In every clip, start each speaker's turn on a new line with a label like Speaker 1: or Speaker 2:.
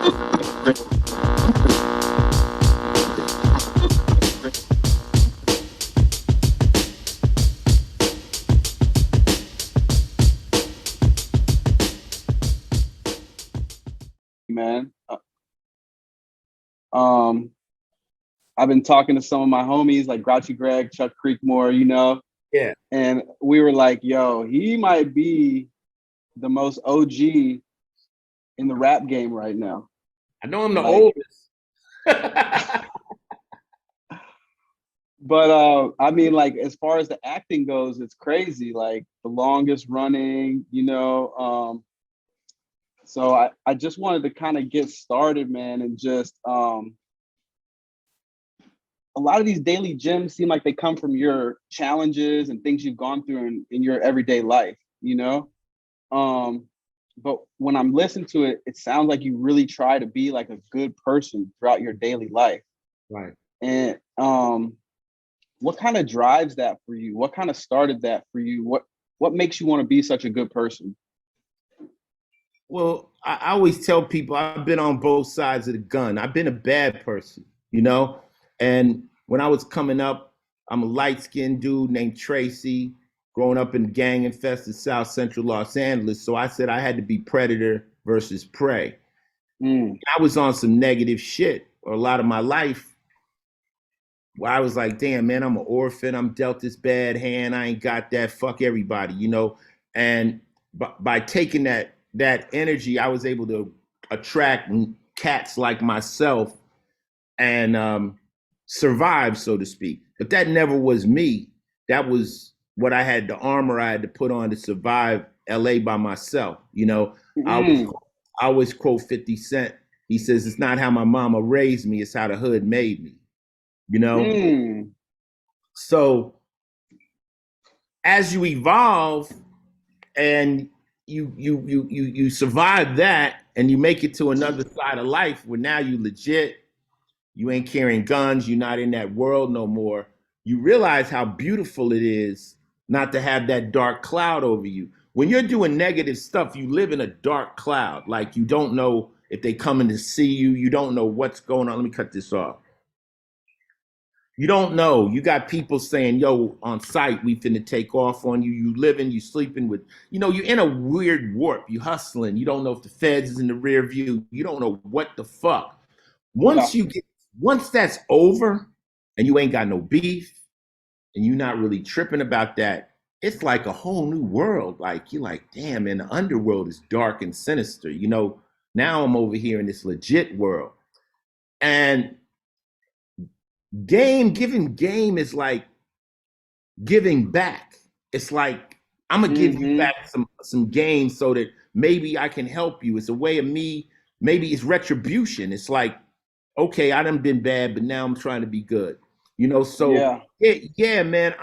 Speaker 1: Man. Um, I've been talking to some of my homies like Grouchy Greg, Chuck Creekmore,
Speaker 2: Yeah.
Speaker 1: and we were like, yo, he might be the most OG in the rap game right now.
Speaker 2: I know I'm the oldest.
Speaker 1: But I mean, like, as far as the acting goes, it's crazy. Like the longest running, so I just wanted to kind of get started, man, and just a lot of these daily gems seem like they come from your challenges and things you've gone through in your everyday life, But when I'm listening to it, it sounds like you really try to be like a good person throughout your daily life.
Speaker 2: Right.
Speaker 1: And what kind of drives that for you? What kind of started that for you? What makes you want to be such a good person?
Speaker 2: Well, I always tell people I've been on both sides of the gun. I've been a bad person, And when I was coming up, I'm a light-skinned dude named Tracy, growing up in gang-infested South Central Los Angeles. So I said I had to be predator versus prey. I was on some negative shit or a lot of my life where I was like, damn, man, I'm an orphan. I'm dealt this bad hand. I ain't got that. Fuck everybody, And by taking that energy, I was able to attract cats like myself and survive, so to speak. But that never was me. That was what I had, the armor I had to put on to survive LA by myself. I always quote 50 Cent. He says, it's not how my mama raised me, it's how the hood made me. So as you evolve and you survive that and you make it to another side of life where now you legit, you ain't carrying guns, you're not in that world no more. You realize how beautiful it is not to have that dark cloud over you. When you're doing negative stuff, you live in a dark cloud. Like you don't know if they coming to see you. You don't know what's going on. Let me cut this off. You don't know. You got people saying, yo, on site, we finna take off on you. You living, you sleeping with, you're in a weird warp. You hustling. You don't know if the feds is in the rear view. You don't know what the fuck. Once that's over and you ain't got no beef and you're not really tripping about that, it's like a whole new world. Like you're like, damn, man, the underworld is dark and sinister. Now I'm over here in this legit world. And giving game is like giving back. It's like I'm gonna give you back some game so that maybe I can help you. It's a way of me, maybe it's retribution. It's like, okay, I done been bad, but now I'm trying to be good. So yeah, man,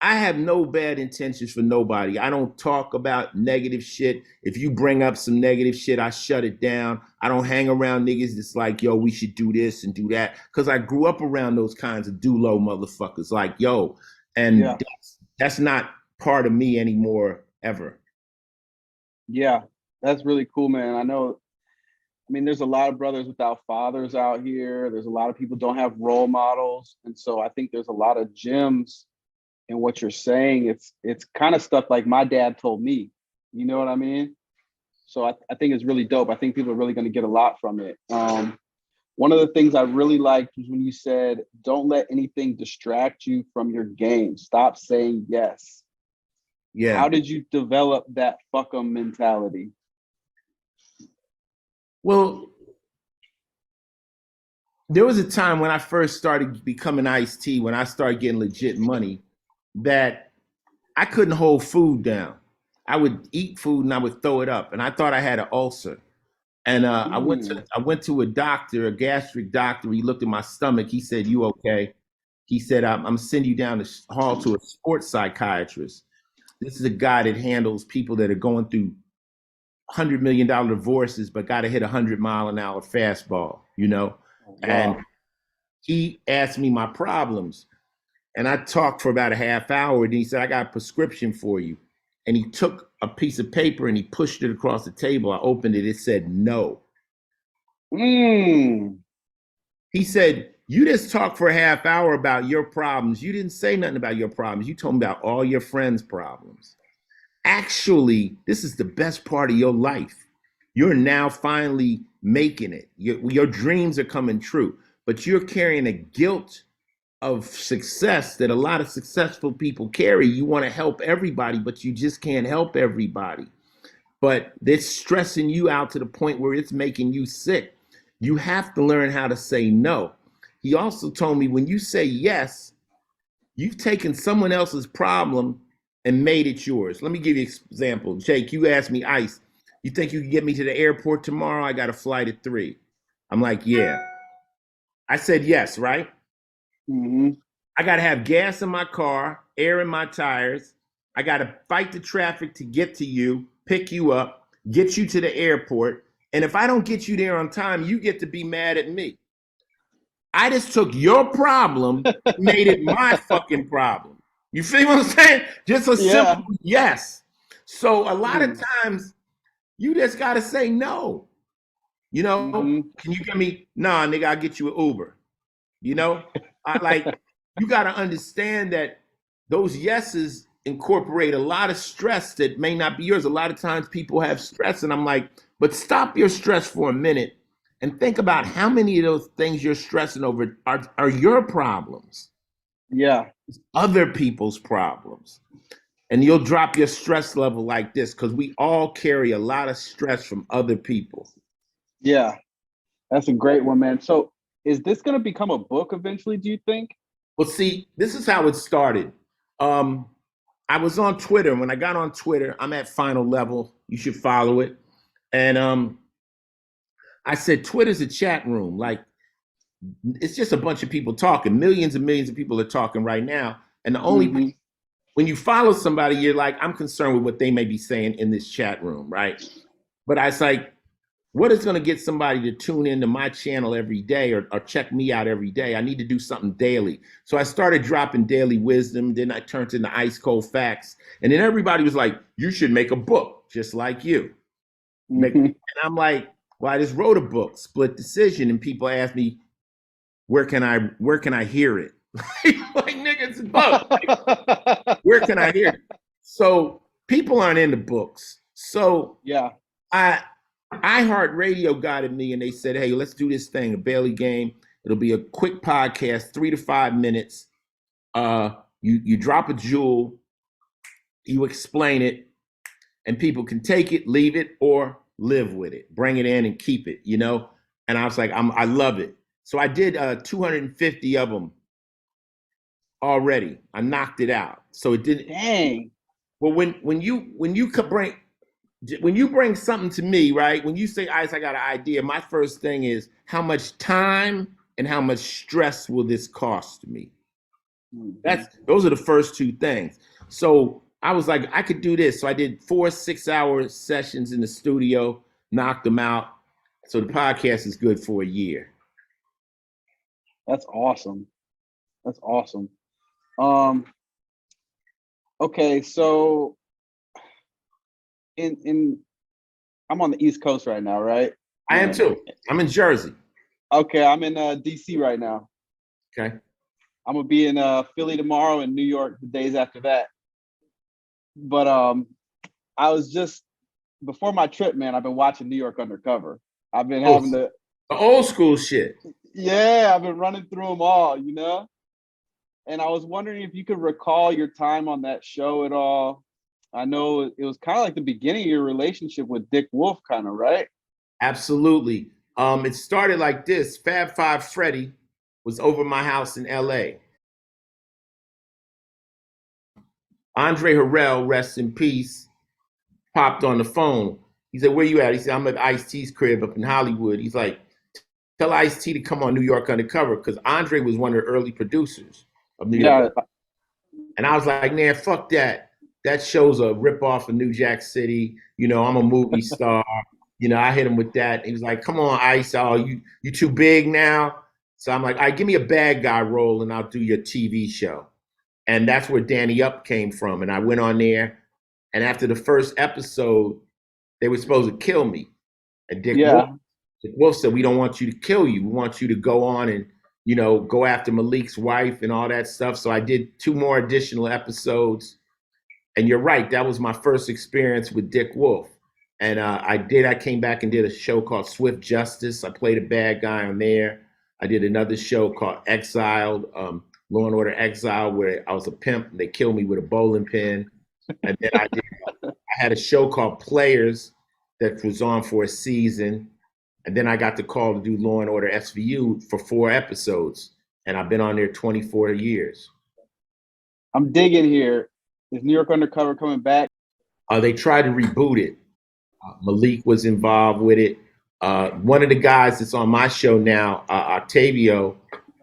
Speaker 2: I have no bad intentions for nobody. I don't talk about negative shit. If you bring up some negative shit, I shut it down. I don't hang around niggas that's like, yo, we should do this and do that. Because I grew up around those kinds of do-low motherfuckers like, yo, and that's not part of me anymore, ever.
Speaker 1: Yeah, that's really cool, man. I mean, there's a lot of brothers without fathers out here. There's a lot of people don't have role models. And so I think there's a lot of gems in what you're saying. It's kind of stuff like my dad told me, you know what I mean? So I think it's really dope. I think people are really going to get a lot from it. One of the things I really liked was when you said, don't let anything distract you from your game. Stop saying yes.
Speaker 2: Yeah.
Speaker 1: How did you develop that fuck 'em mentality?
Speaker 2: Well, there was a time when I first started becoming Ice-T, when I started getting legit money, that I couldn't hold food down. I would eat food and I would throw it up, and I thought I had an ulcer. And I went to a doctor, a gastric doctor. He looked at my stomach. He said, "You okay?" He said, "I'm gonna send you down the hall to a sports psychiatrist. This is a guy that handles people that are going through $100 million divorces, but got to hit 100-mile-an-hour fastball, Wow. And he asked me my problems. And I talked for about a half hour. And he said, I got a prescription for you. And he took a piece of paper and he pushed it across the table. I opened it. It said no.
Speaker 1: Mm.
Speaker 2: He said, you just talked for a half hour about your problems. You didn't say nothing about your problems. You told me about all your friends' problems. Actually, this is the best part of your life. You're now finally making it. Your dreams are coming true, but you're carrying a guilt of success that a lot of successful people carry. You want to help everybody, but you just can't help everybody. But it's stressing you out to the point where it's making you sick. You have to learn how to say no. He also told me when you say yes, you've taken someone else's problem and made it yours. Let me give you an example. Jake, you asked me, Ice, you think you can get me to the airport tomorrow? I got a flight at 3. I'm like, yeah. I said yes, right?
Speaker 1: Mm-hmm.
Speaker 2: I got to have gas in my car, air in my tires. I got to fight the traffic to get to you, pick you up, get you to the airport. And if I don't get you there on time, you get to be mad at me. I just took your problem, made it my fucking problem. You feel what I'm saying? Just a
Speaker 1: Yeah.
Speaker 2: simple yes. So a lot of
Speaker 1: Mm.
Speaker 2: times you just got to say no. You know,
Speaker 1: Mm-hmm.
Speaker 2: can you give me, nah, nigga, I'll get you an Uber. You know, you got to understand that those yeses incorporate a lot of stress that may not be yours. A lot of times people have stress, and I'm like, but stop your stress for a minute and think about how many of those things you're stressing over are your problems,
Speaker 1: Yeah.
Speaker 2: other people's problems. And you'll drop your stress level like this because we all carry a lot of stress from other people.
Speaker 1: Yeah. That's a great one, man. So is this going to become a book eventually, do you think?
Speaker 2: Well, see, this is how it started. Um, I was on Twitter. When I got on Twitter, I'm at Final Level. You should follow it. And I said, Twitter's a chat room. Like, it's just a bunch of people talking. Millions and millions of people are talking right now. And the only,
Speaker 1: Mm-hmm.
Speaker 2: when you follow somebody, you're like, I'm concerned with what they may be saying in this chat room, right? But I was like, what is going to get somebody to tune into my channel every day or check me out every day? I need to do something daily. So I started dropping daily wisdom. Then I turned into ice cold facts. And then everybody was like, you should make a book just like you.
Speaker 1: Mm-hmm.
Speaker 2: And I'm like, well, I just wrote a book, Split Decision. And people ask me, where can I hear it? Like, nigga, it's a book. Where can I hear it? So people aren't into books. So
Speaker 1: Yeah.
Speaker 2: I iHeartRadio guided me and they said, hey, let's do this thing, a Bailey game. It'll be a quick podcast, 3 to 5 minutes. You drop a jewel, you explain it, and people can take it, leave it, or live with it, bring it in and keep it, you know? And I was like, I love it. So I did 250 of them already. I knocked it out. So it didn't.
Speaker 1: Dang.
Speaker 2: Well, when you could bring when you bring something to me, right? When you say, Ice, I got an idea, my first thing is how much time and how much stress will this cost me?
Speaker 1: Mm-hmm.
Speaker 2: Those are the first two things. So I was like, I could do this. So I did 4 6-hour sessions in the studio, knocked them out. So the podcast is good for a year.
Speaker 1: That's awesome. That's awesome. Um, okay, so in I'm on the East Coast right now, right?
Speaker 2: I am too. I'm in Jersey.
Speaker 1: Okay, I'm in DC right now.
Speaker 2: Okay.
Speaker 1: I'm gonna be in Philly tomorrow and New York the days after that. But I was just before my trip, man, I've been watching New York Undercover. I've been
Speaker 2: Oh,
Speaker 1: having to,
Speaker 2: the old school shit.
Speaker 1: yeah, I've been running through them all, you know? And I was wondering if you could recall your time on that show at all. I know it was kind of like the beginning of your relationship with Dick Wolf, kind of, right?
Speaker 2: Absolutely. It started like this. Fab Five Freddy was over my house in LA. Andre Harrell, rest in peace, popped on the phone. He said, where you at? He said, I'm at Ice-T's crib up in Hollywood. He's like, tell Ice-T to come on New York Undercover, because Andre was one of the early producers of New York.
Speaker 1: Yeah.
Speaker 2: And I was like, man, fuck that. That show's a ripoff of New Jack City. You know, I'm a movie star. You know, I hit him with that. He was like, come on, Ice. Oh, you too big now? So I'm like, all right, give me a bad guy role and I'll do your TV show. And that's where Danny Up came from. And I went on there. And after the first episode, they were supposed to kill me. And Dick Wolf
Speaker 1: Yeah.
Speaker 2: Wolf said, we don't want you to kill you. We want you to go on and, go after Malik's wife and all that stuff. So I did 2 more additional episodes. And you're right, that was my first experience with Dick Wolf. And I came back and did a show called Swift Justice. I played a bad guy on there. I did another show called Exiled, Law and Order Exile, where I was a pimp and they killed me with a bowling pin. And then I had a show called Players that was on for a season. And then I got the call to do Law and Order SVU for 4 episodes. And I've been on there 24 years.
Speaker 1: I'm digging here. Is New York Undercover coming back?
Speaker 2: They tried to reboot it. Malik was involved with it. One of the guys that's on my show now, Octavio,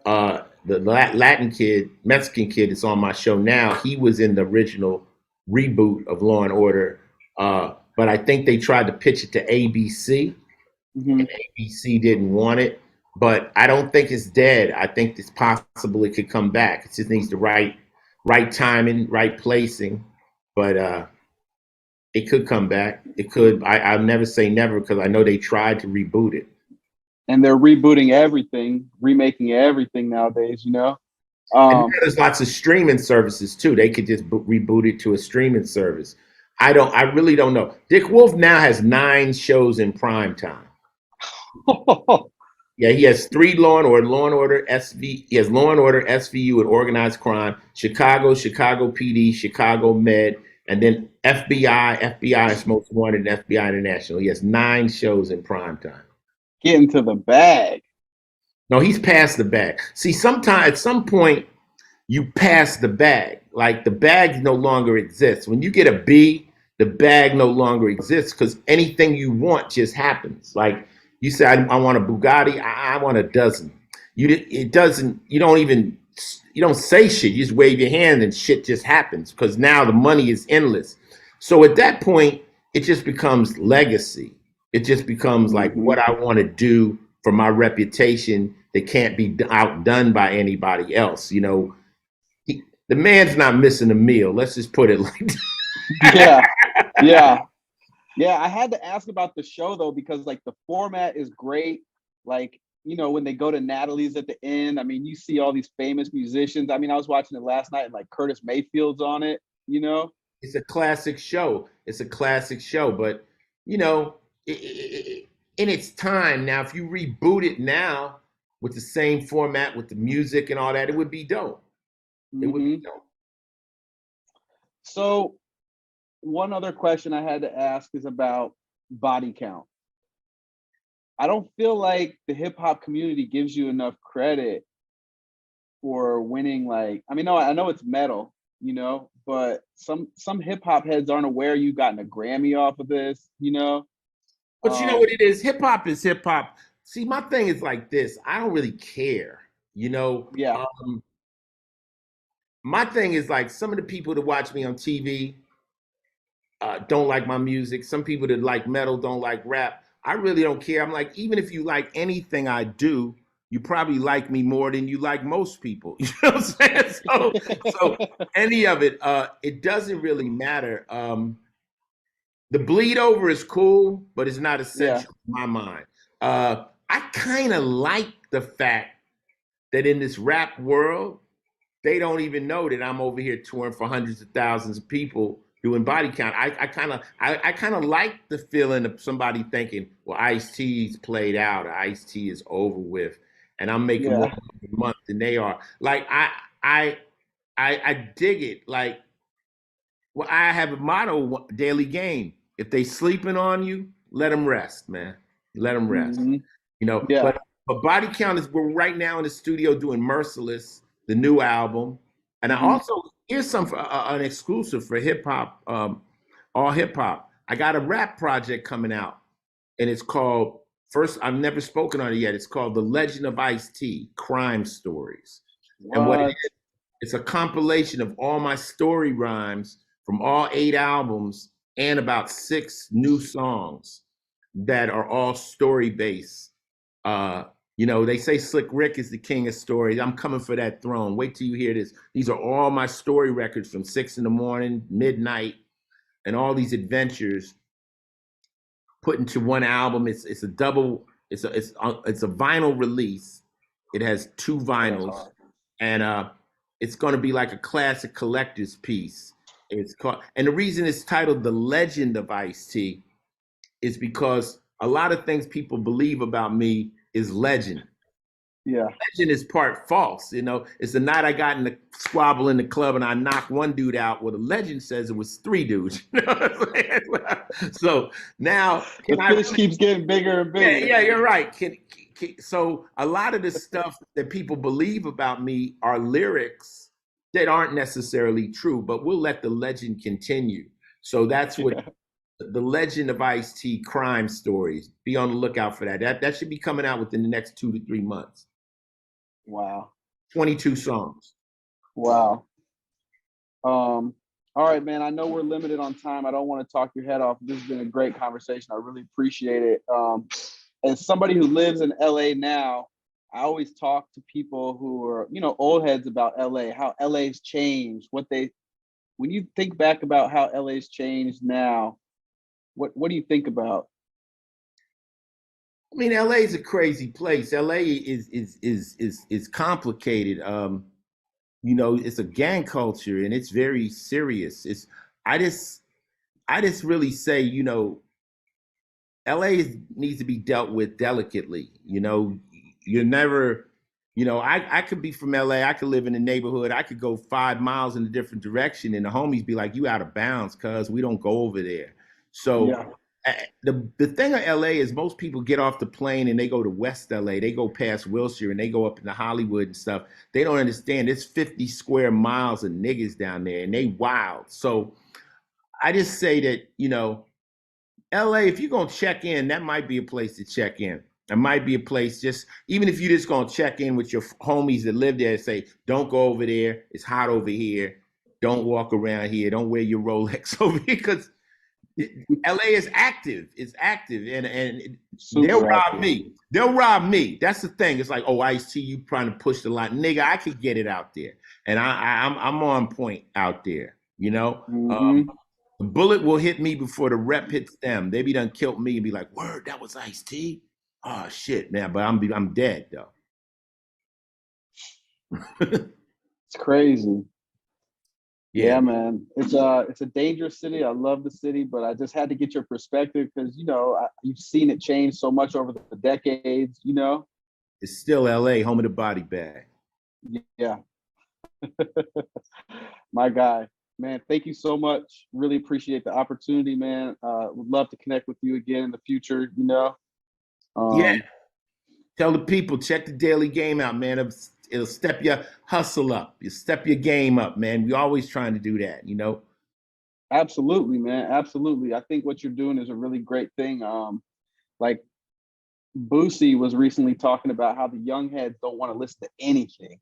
Speaker 2: the Latin kid, Mexican kid that's on my show now, he was in the original reboot of Law and Order. But I think they tried to pitch it to ABC. Mm-hmm. And ABC didn't want it. But I don't think it's dead. I think it's possible it could come back. It just needs the right timing, right placing. But it could come back. It could. I'll never say never because I know they tried to reboot it.
Speaker 1: And they're rebooting everything, remaking everything nowadays,
Speaker 2: And there's lots of streaming services too. They could just reboot it to a streaming service. I really don't know. Dick Wolf now has 9 shows in prime time. Yeah, he has 3 Law and Order SV. He has Law and Order SVU and Organized Crime, Chicago PD, Chicago Med, and then FBI is Most Wanted, and FBI International. He has 9 shows in prime time.
Speaker 1: Getting to the bag.
Speaker 2: No, he's past the bag. See, sometimes at some point you pass the bag. Like the bag no longer exists. When you get a B, the bag no longer exists because anything you want just happens. Like you say, I want a Bugatti. I want a dozen. You don't say shit. You just wave your hand and shit just happens because now the money is endless. So at that point, it just becomes legacy. It just becomes like what I want to do for my reputation that can't be outdone by anybody else. The man's not missing a meal. Let's just put it like
Speaker 1: that. Yeah. I had to ask about the show though, because like the format is great. Like, when they go to Natalie's at the end, I mean, you see all these famous musicians. I mean, I was watching it last night and like Curtis Mayfield's on it,
Speaker 2: It's a classic show. But, in its time now, if you reboot it now with the same format, with the music and all that, it would be dope. It would be dope.
Speaker 1: So one other question I had to ask is about body count. I don't feel like the hip hop community gives you enough credit for winning. Like, I mean, I know it's metal, but some hip hop heads aren't aware you've gotten a Grammy off of this,
Speaker 2: But you know what it is? Hip hop is hip hop. See, my thing is like this. I don't really care,
Speaker 1: Yeah.
Speaker 2: My thing is like some of the people that watch me on TV don't like my music. Some people that like metal don't like rap. I really don't care. I'm like, even if you like anything I do, you probably like me more than you like most people. You know what I'm saying? So any of it, it doesn't really matter. The bleed over is cool, but it's not essential in my mind. I kind of like the fact that in this rap world, they don't even know that I'm over here touring for hundreds of thousands of people doing body count. I kind of like the feeling of somebody thinking, well, Ice-T's played out, or Ice-T is over with, and I'm making more a month than they are. Like I dig it. Like, well, I have a motto: daily game. If they sleeping on you, let them rest, man. Let them rest. But body count is we're right now in the studio doing Merciless, the new album, and I also here's some an exclusive for hip hop, all hip hop. I got a rap project coming out, and it's called I've never spoken on it yet. It's called The Legend of Ice-T: Crime Stories.
Speaker 1: What?
Speaker 2: And what it is, it's a compilation of all my story rhymes from all 8 albums and about 6 new songs that are all story based. They say Slick Rick is the king of stories. I'm coming for that throne. Wait till you hear this. These are all my story records from 6 a.m, midnight, and all these adventures put into one album. It's a double It's a vinyl release. It has 2
Speaker 1: Oh, that's
Speaker 2: vinyls,
Speaker 1: hard.
Speaker 2: and it's going to be like a classic collector's piece. It's called, and the reason it's titled "The Legend of Ice-T" is because a lot of things people believe about me is legend.
Speaker 1: Yeah.
Speaker 2: Legend is part false. It's the night I got in the squabble in the club and I knocked one dude out. Well, the legend says it was 3 dudes. So now,
Speaker 1: The
Speaker 2: can I
Speaker 1: fish
Speaker 2: really?
Speaker 1: keeps getting bigger and
Speaker 2: Yeah,
Speaker 1: bigger.
Speaker 2: yeah, you're right. So a lot of the stuff that people believe about me are lyrics that aren't necessarily true, but we'll let the legend continue. So that's what
Speaker 1: Yeah.
Speaker 2: the Legend of Ice-T crime stories. Be on the lookout for that. That should be coming out within the next 2 to 3 months.
Speaker 1: Wow.
Speaker 2: 22 songs.
Speaker 1: Wow. All right, man. I know we're limited on time. I don't want to talk your head off. This has been a great conversation. I really appreciate it. As somebody who lives in LA now, I always talk to people who are, old heads about LA, how LA's changed, when you think back about how LA's changed now, what do you think about?
Speaker 2: I mean, LA is a crazy place. LA is complicated. It's a gang culture and it's very serious. I just I just really say, LA needs to be dealt with delicately. You're never, I could be from LA. I could live in a neighborhood. I could go 5 miles in a different direction, and the homies be like, "You out of bounds, cuz we don't go over there." So
Speaker 1: Yeah.
Speaker 2: the thing of LA is most people get off the plane and they go to West LA. They go past Wilshire and they go up into Hollywood and stuff. They don't understand. There's 50 square miles of niggas down there, and they wild. So I just say that, LA, if you're gonna check in, that might be a place to check in. It might be a place, just even if you're just gonna check in with your homies that live there and say, don't go over there, it's hot over here, don't walk around here, don't wear your Rolex over here, because LA is active. It's active, and they'll
Speaker 1: Super
Speaker 2: rob
Speaker 1: active.
Speaker 2: me. They'll rob me. That's the thing. It's like, oh, I see you trying to push the line, nigga. I could get it out there, and I'm on point out there.
Speaker 1: Hmm.
Speaker 2: The bullet will hit me before the rep hits them. They be done killed me and be like, word, that was Ice-T. Oh shit, man. But I'm dead though.
Speaker 1: It's crazy.
Speaker 2: Yeah,
Speaker 1: Yeah, man. It's a dangerous city. I love the city, but I just had to get your perspective because you've seen it change so much over the decades.
Speaker 2: it's still LA, home of the body bag.
Speaker 1: Yeah, my guy, man. Thank you so much. Really appreciate the opportunity, man. Would love to connect with you again in the future.
Speaker 2: Yeah.
Speaker 1: Um,
Speaker 2: Tell the people, check the daily game out, man. It'll step your hustle up. You step your game up, man. We always trying to do that.
Speaker 1: Absolutely, man. Absolutely. I think what you're doing is a really great thing. Like Boosie was recently talking about how the young heads don't want to listen to anything.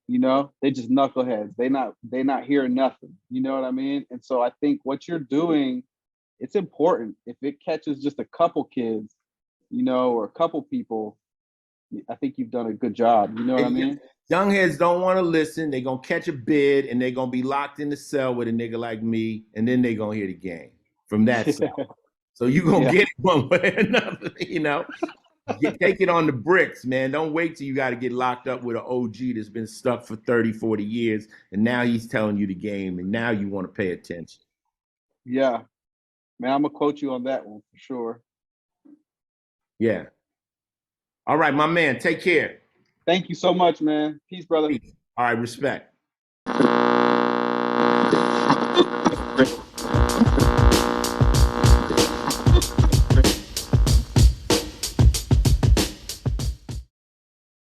Speaker 1: They just knuckleheads. They not hearing nothing. You know what I mean? And so I think what you're doing, it's important. If it catches just a couple kids, or a couple people, I think you've done a good job. You know what I mean?
Speaker 2: Young heads don't want to listen. They're going to catch a bid and they're going to be locked in the cell with a nigga like me. And then they're going to hear the game from that cell. So you're going to
Speaker 1: Yeah.
Speaker 2: get it one way or another. Take it on the bricks, man. Don't wait till you got to get locked up with an OG that's been stuck for 30, 40 years. And now he's telling you the game. And now you want to pay attention.
Speaker 1: Yeah. Man, I'm gonna quote you on that one for sure.
Speaker 2: Yeah. All right, my man. Take care.
Speaker 1: Thank you so much, man. Peace, brother.
Speaker 2: Peace. All right, respect.